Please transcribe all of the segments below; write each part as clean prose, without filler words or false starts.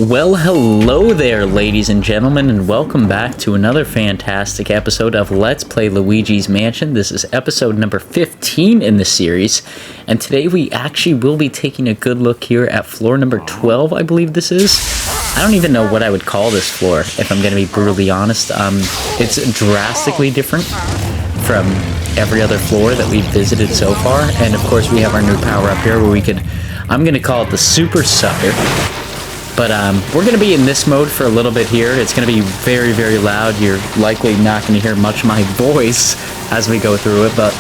Well, hello there, ladies and gentlemen, and welcome back to another fantastic episode of Let's Play Luigi's Mansion. This is episode number 15 in the series, and today we actually will be taking a good look here at floor number 12, I believe this is. I don't even know what I would call this floor, if I'm going to be brutally honest. It's drastically different from every other floor that we've visited so far, and of course we have our new power-up here where I'm going to call it the Super Sucker. But we're going to be in this mode for a little bit here. It's going to be very, very loud. You're likely not going to hear much of my voice as we go through it, but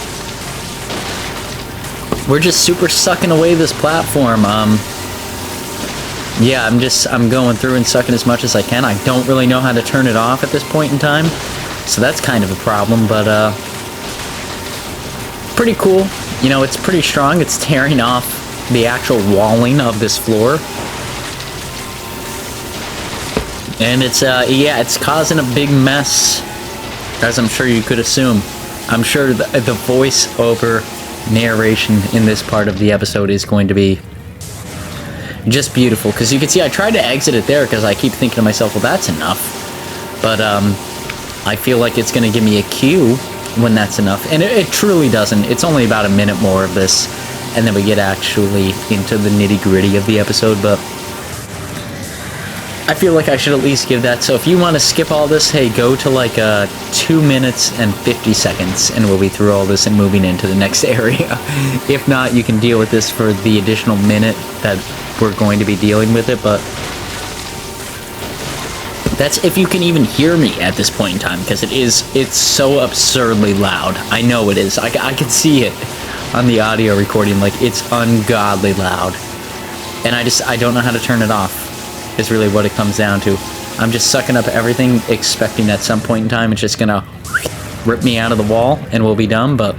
we're just super sucking away this platform. Yeah, I'm going through and sucking as much as I can. I don't really know how to turn it off at this point in time, so that's kind of a problem, but pretty cool. You know, it's pretty strong. It's tearing off the actual walling of this floor. And it's causing a big mess, as I'm sure you could assume. I'm sure the voice-over narration in this part of the episode is going to be just beautiful. Because you can see I tried to exit it there because I keep thinking to myself, well, that's enough. But I feel like it's going to give me a cue when that's enough. And it truly doesn't. It's only about a minute more of this, and then we get actually into the nitty-gritty of the episode, but I feel like I should at least give that. So if you want to skip all this, hey, go to like 2 minutes and 50 seconds and we'll be through all this and moving into the next area. If not, you can deal with this for the additional minute that we're going to be dealing with it, but that's if you can even hear me at this point in time, because it's so absurdly loud. I know it is. I can see it on the audio recording. Like, it's ungodly loud, and I don't know how to turn it off. Is really what it comes down to. I'm just sucking up everything, expecting at some point in time it's just gonna rip me out of the wall and we'll be done, but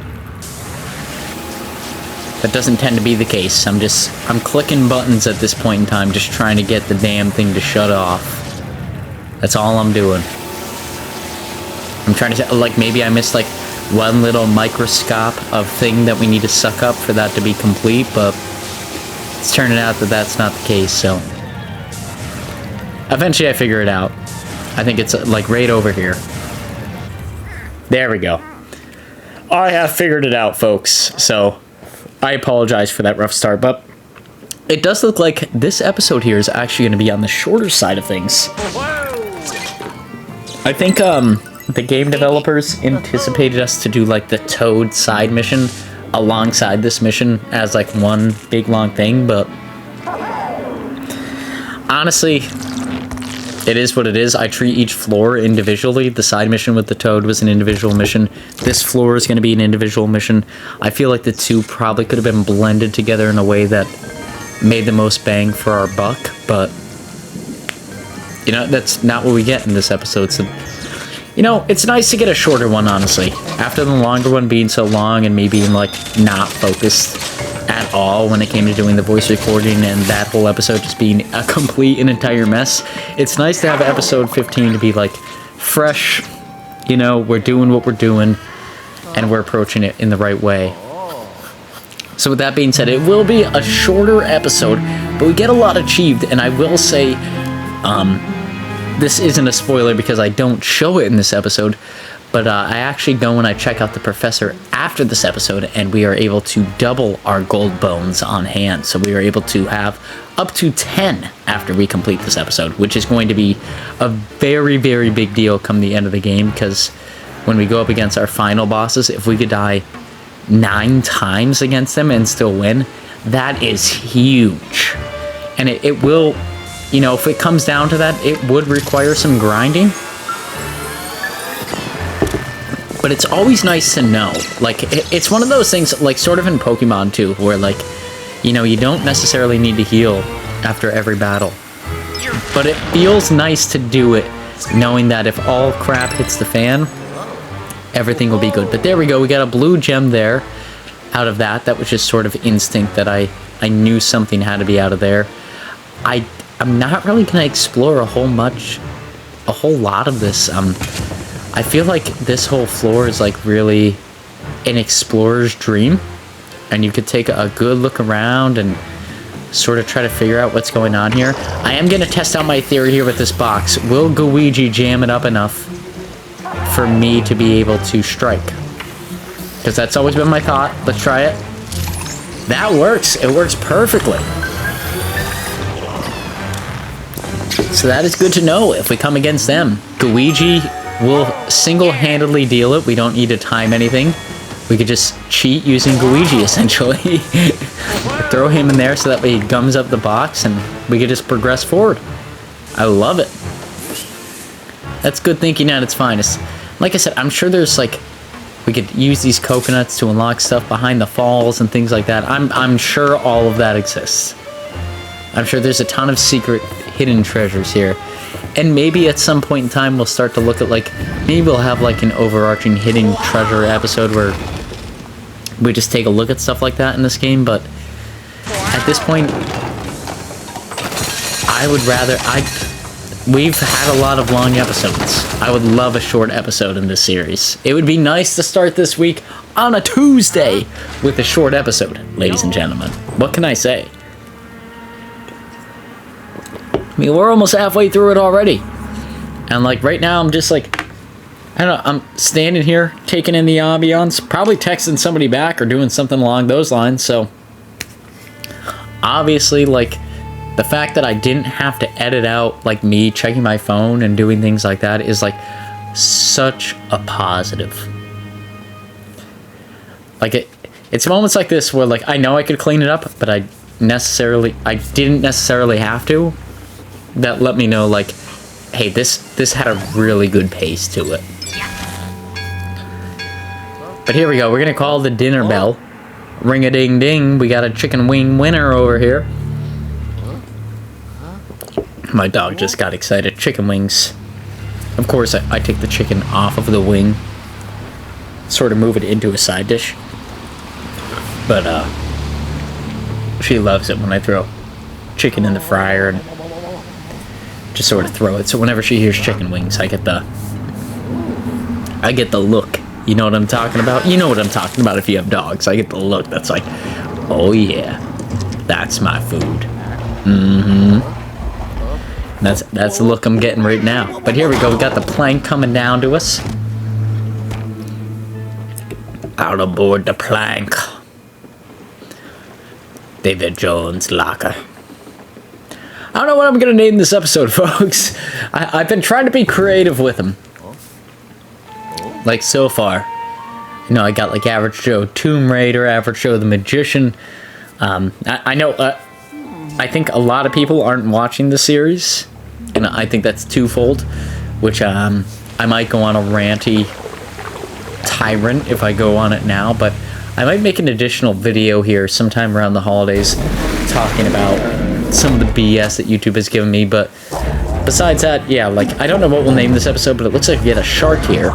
that doesn't tend to be the case. I'm clicking buttons at this point in time, just trying to get the damn thing to shut off. That's all I'm doing. I'm trying to, like, maybe I missed like one little microscope of thing that we need to suck up for that to be complete, but it's turning out that that's not the case, so eventually I figure it out. I think it's like right over here. There we go. I have figured it out, folks. So I apologize for that rough start, but it does look like this episode here is actually going to be on the shorter side of things. I think the game developers anticipated us to do like the Toad side mission alongside this mission as like one big long thing, but honestly, it is what it is. I treat each floor individually. The side mission with the Toad was an individual mission. This floor is going to be an individual mission. I feel like the two probably could have been blended together in a way that made the most bang for our buck, but you know, that's not what we get in this episode. So, you know, it's nice to get a shorter one, honestly. After the longer one being so long and me being like not focused at all when it came to doing the voice recording and that whole episode just being a complete and entire mess, it's nice to have episode 15 to be like fresh. You know, we're doing what we're doing and we're approaching it in the right way. So with that being said, it will be a shorter episode, but we get a lot achieved. And I will say, this isn't a spoiler because I don't show it in this episode, but I actually go and I check out the professor after this episode, and we are able to double our gold bones on hand. So we are able to have up to 10 after we complete this episode, which is going to be a very, very big deal come the end of the game, because when we go up against our final bosses, if we could die 9 times against them and still win, that is huge. And it will, you know, if it comes down to that, it would require some grinding. But it's always nice to know. Like, it's one of those things, like, sort of in Pokemon, too, where, like, you know, you don't necessarily need to heal after every battle. But it feels nice to do it, knowing that if all crap hits the fan, everything will be good. But there we go. We got a blue gem there out of that. That was just sort of instinct that I knew something had to be out of there. I'm not really going to explore a whole lot of this. I feel like this whole floor is like really an explorer's dream, and you could take a good look around and sort of try to figure out what's going on here. I am going to test out my theory here with this box. Will Luigi jam it up enough for me to be able to strike? Because that's always been my thought. Let's try it. That works. It works perfectly. So that is good to know if we come against them. Luigi will single-handedly deal it. We don't need to time anything. We could just cheat using Luigi, essentially. Throw him in there so that way he gums up the box and we could just progress forward. I love it. That's good thinking at its finest. Like I said, I'm sure there's like... We could use these coconuts to unlock stuff behind the falls and things like that. I'm sure all of that exists. I'm sure there's a ton of secret hidden treasures here. And maybe at some point in time we'll start to look at like... Maybe we'll have like an overarching hidden treasure episode where we just take a look at stuff like that in this game. But at this point, I would rather... We've had a lot of long episodes. I would love a short episode in this series. It would be nice to start this week on a Tuesday with a short episode, ladies and gentlemen. What can I say? I mean, we're almost halfway through it already. And like right now, I'm just like, I don't know, I'm standing here taking in the ambiance, probably texting somebody back or doing something along those lines. So obviously, like, the fact that I didn't have to edit out, like, me checking my phone and doing things like that is, like, such a positive. Like, it's moments like this where, like, I know I could clean it up, but I didn't necessarily have to. That let me know, like, hey, this had a really good pace to it. But here we go. We're going to call the dinner bell. Ring-a-ding-ding. We got a chicken wing winner over here. My dog just got excited. Chicken wings. Of course, I take the chicken off of the wing. Sort of move it into a side dish. But, she loves it when I throw chicken in the fryer and just sort of throw it. So whenever she hears chicken wings, I get the look. You know what I'm talking about? You know what I'm talking about if you have dogs. I get the look that's like, oh yeah, that's my food. Mm-hmm. That's the look I'm getting right now. But here we go. We got the plank coming down to us. Out aboard the plank. David Jones' locker. I don't know what I'm going to name this episode, folks. I've been trying to be creative with them. Like, so far. You know, I got, like, Average Joe Tomb Raider, Average Joe the Magician. I know, I think a lot of people aren't watching the series. And I think that's twofold, which I might go on a ranty tyrant if I go on it now, but I might make an additional video here sometime around the holidays talking about some of the BS that YouTube has given me. But besides that, yeah, like, I don't know what we'll name this episode, but it looks like we get a shark here.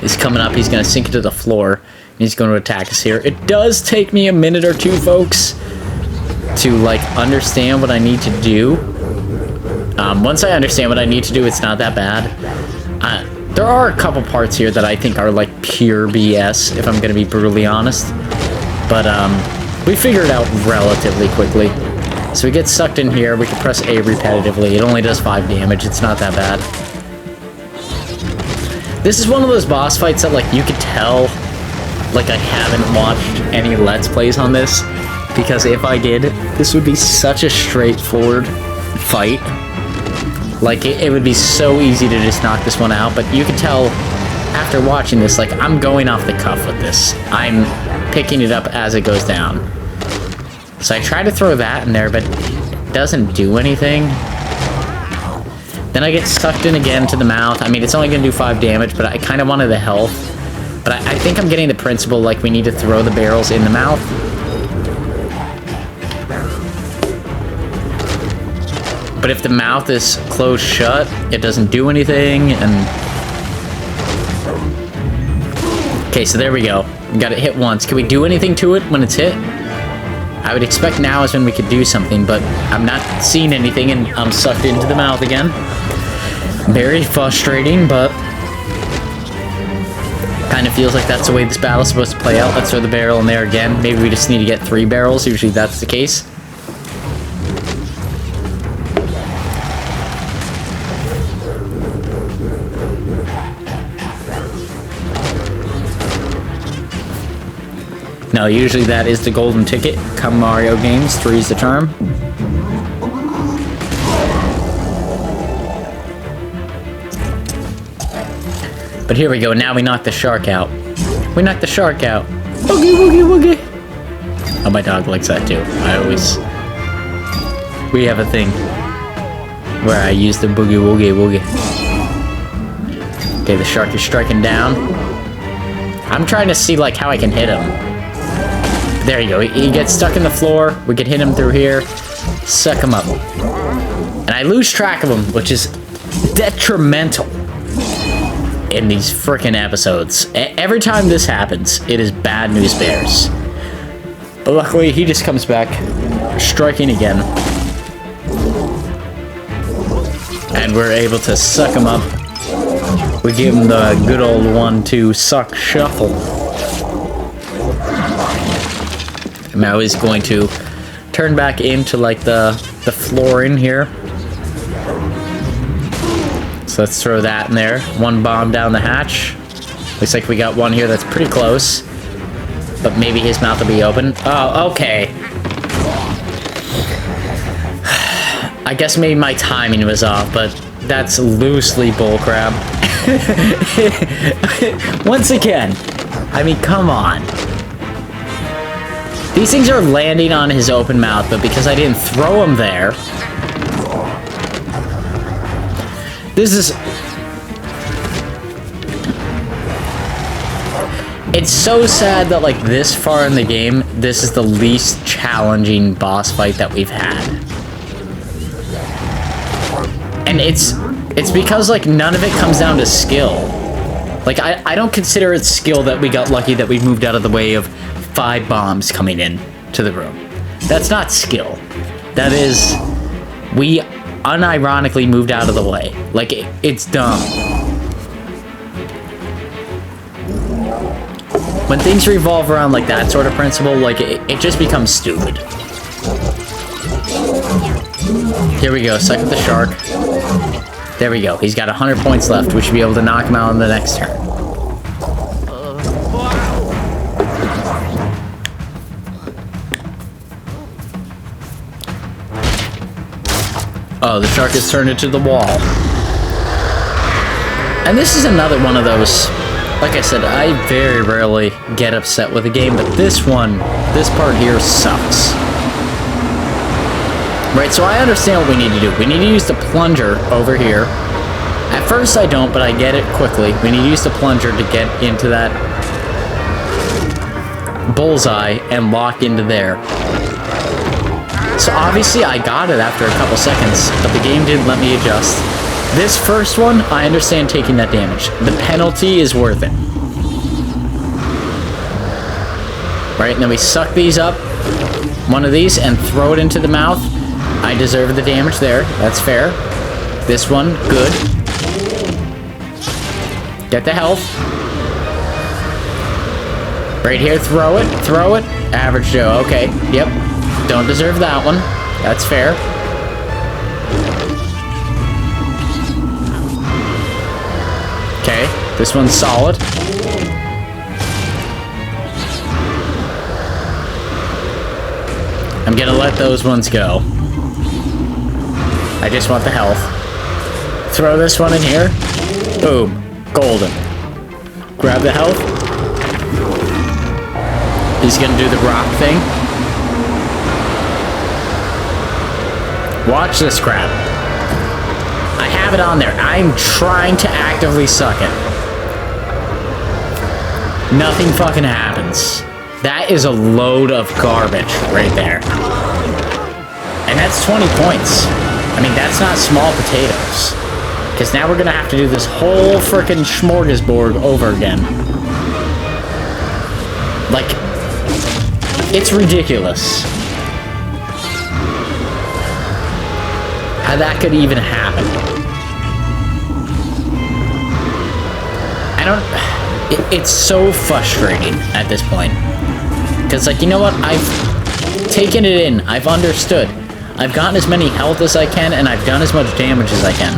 He's coming up, he's going to sink into the floor, and he's going to attack us here. It does take me a minute or two, folks, to, like, understand what I need to do. Once I understand what I need to do, it's not that bad. There are a couple parts here that I think are like pure BS, if I'm going to be brutally honest. But we figure it out relatively quickly. So we get sucked in here, we can press A repetitively. It only does 5 damage, it's not that bad. This is one of those boss fights that, like, you could tell, like, I haven't watched any Let's Plays on this. Because if I did, this would be such a straightforward fight. Like, it would be so easy to just knock this one out, but you can tell after watching this, like, I'm going off the cuff with this. I'm picking it up as it goes down. So I try to throw that in there, but it doesn't do anything. Then I get sucked in again to the mouth. I mean, it's only going to do 5 damage, but I kind of wanted the health. But I think I'm getting the principle, like, we need to throw the barrels in the mouth. But if the mouth is closed shut, it doesn't do anything, and... Okay, so there we go. We got it hit once. Can we do anything to it when it's hit? I would expect now is when we could do something, but I'm not seeing anything, and I'm sucked into the mouth again. Very frustrating, but... kind of feels like that's the way this battle's supposed to play out. Let's throw the barrel in there again. Maybe we just need to get 3 barrels. Usually that's the case. No, usually that is the golden ticket. Come Mario games, 3 is the charm. But here we go, now we knock the shark out. We knocked the shark out. Woogie, woogie, woogie. Oh, my dog likes that too. We have a thing where I use the boogie, woogie, woogie. Okay, the shark is striking down. I'm trying to see, like, how I can hit him. There you go. He gets stuck in the floor. We can hit him through here. Suck him up. And I lose track of him, which is detrimental in these frickin' episodes. Every time this happens, it is bad news bears. But luckily, he just comes back, striking again. And we're able to suck him up. We give him the good old 1-2 suck shuffle. And now he's going to turn back into like the floor in here. So let's throw that in there. 1 bomb down the hatch. Looks like we got one here that's pretty close. But maybe his mouth will be open. Oh, okay. I guess maybe my timing was off, but that's loosely bullcrap. Once again, I mean, come on. These things are landing on his open mouth, but because I didn't throw him there... This is... It's so sad that, like, this far in the game, this is the least challenging boss fight that we've had. And it's because, like, none of it comes down to skill. Like, I don't consider it skill that we got lucky that we moved out of the way of 5 bombs coming in to the room. That's not skill. That is... We unironically moved out of the way. Like, it's dumb. When things revolve around, like, that sort of principle, like, it just becomes stupid. Here we go, suck at the shark. There we go. He's got 100 points left. We should be able to knock him out on the next turn. Oh, the shark has turned into the wall. And this is another one of those... Like I said, I very rarely get upset with a game, but this part here sucks. Right, so I understand what we need to do. We need to use the plunger over here. At first I don't, but I get it quickly. We need to use the plunger to get into that bullseye and lock into there. So obviously I got it after a couple seconds, but the game didn't let me adjust. This first one, I understand taking that damage. The penalty is worth it. Right, and then we suck these up, one of these, and throw it into the mouth. I deserve the damage there. That's fair. This one, good. Get the health. Right here, throw it, throw it. Average Joe, okay, yep. Don't deserve that one. That's fair. Okay, this one's solid. I'm gonna let those ones go. I just want the health. Throw this one in here. Boom. Golden. Grab the health. He's gonna do the rock thing. Watch this crap. I have it on there. I'm trying to actively suck it. Nothing fucking happens. That is a load of garbage right there. And that's 20 points. I mean, that's not small potatoes. Because now we're going to have to do this whole frickin' smorgasbord over again. Like, it's ridiculous. How that could even happen. I don't... It's so frustrating at this point. Because, like, you know what? I've taken it in. I've understood. I've gotten as many health as I can, and I've done as much damage as I can.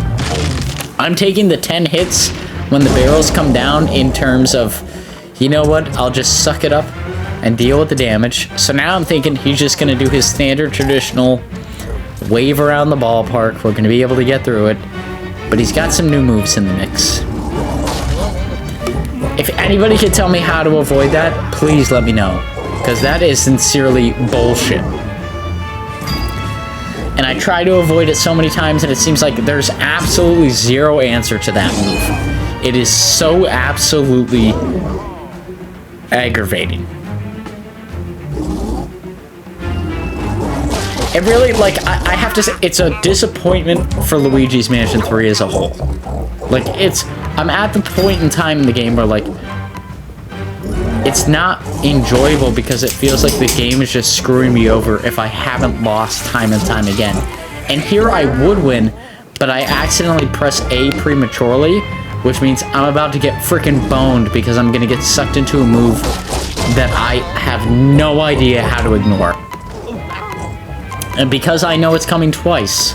I'm taking the 10 hits when the barrels come down in terms of, you know what? I'll just suck it up and deal with the damage. So now I'm thinking he's just going to do his standard traditional wave around the ballpark. We're going to be able to get through it. But he's got some new moves in the mix. If anybody can tell me how to avoid that, please let me know. Because that is sincerely bullshit. And I try to avoid it so many times, and it seems like there's absolutely zero answer to that move. It is so absolutely aggravating. It really, like, I have to say, it's a disappointment for Luigi's Mansion 3 as a whole. Like, I'm at the point in time in the game where, like, it's not enjoyable because it feels like the game is just screwing me over if I haven't lost time and time again. And here I would win, but I accidentally press A prematurely, which means I'm about to get freaking boned because I'm gonna get sucked into a move that I have no idea how to ignore. And because I know it's coming twice,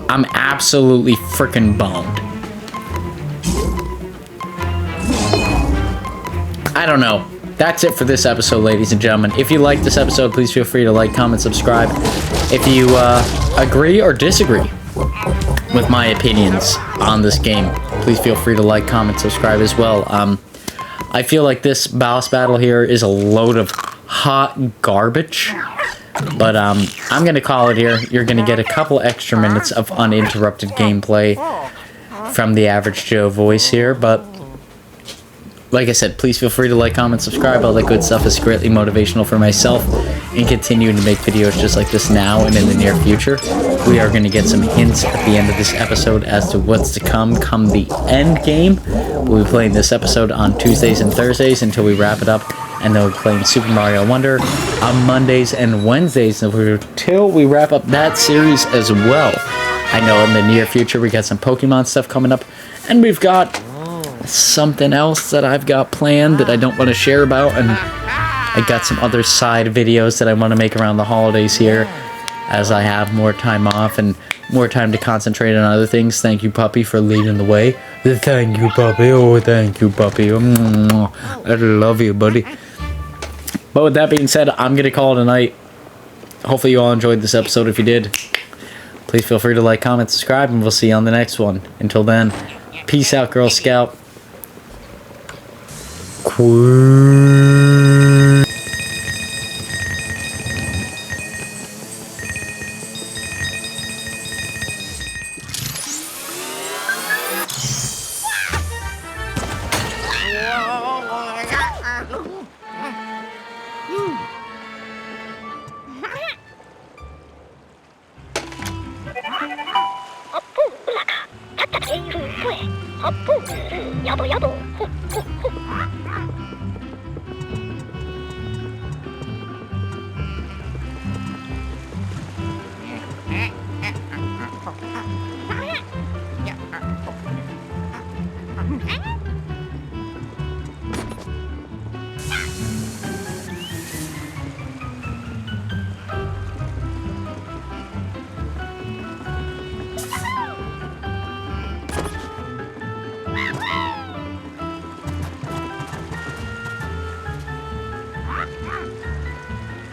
I'm absolutely freaking boned. I don't know. That's it for this episode, ladies and gentlemen. If you like this episode, please feel free to like, comment, subscribe. If you agree or disagree with my opinions on this game, please feel free to like, comment, subscribe as well. I feel like this boss battle here is a load of hot garbage. But I'm going to call it here. You're going to get a couple extra minutes of uninterrupted gameplay from the Average Joe voice here. But like I said, please feel free to like, comment, subscribe. All that good stuff is greatly motivational for myself in continuing to make videos just like this now and in the near future. We are going to get some hints at the end of this episode as to what's to come the end game. We'll be playing this episode on Tuesdays and Thursdays until we wrap it up. And then we're playing Super Mario Wonder on Mondays and Wednesdays until we wrap up that series as well. I know in the near future we got some Pokemon stuff coming up. And we've got something else that I've got planned that I don't want to share about. And I got some other side videos that I want to make around the holidays here as I have more time off and more time to concentrate on other things. Thank you, puppy, for leading the way. Thank you, puppy. Oh, thank you, puppy. I love you, buddy. But with that being said, I'm going to call it a night. Hopefully you all enjoyed this episode. If you did, please feel free to like, comment, subscribe, and we'll see you on the next one. Until then, peace out, Girl Scout.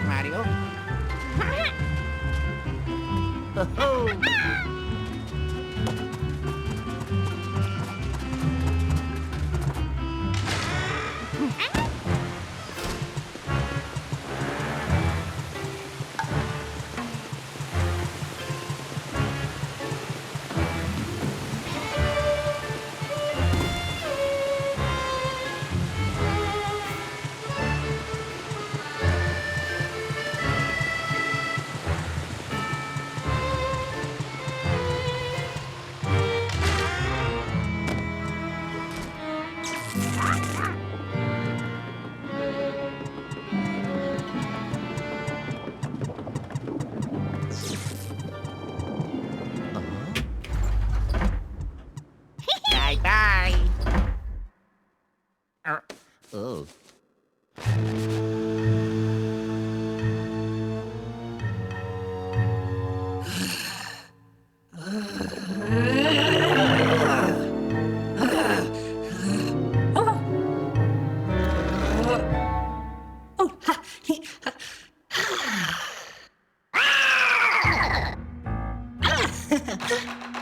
Mario. Oh. Bye-bye. Oh.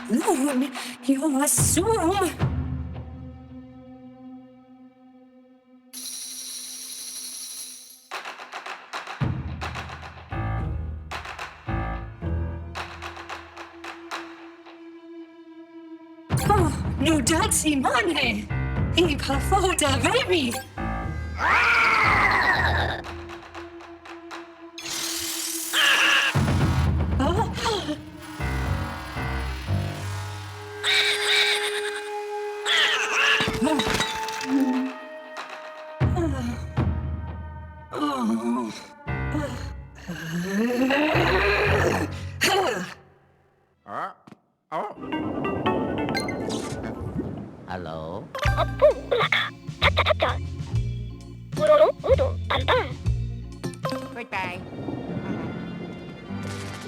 Loon, you assume. Oh, no dirty money. He performed a baby. Oh. Hello? Goodbye.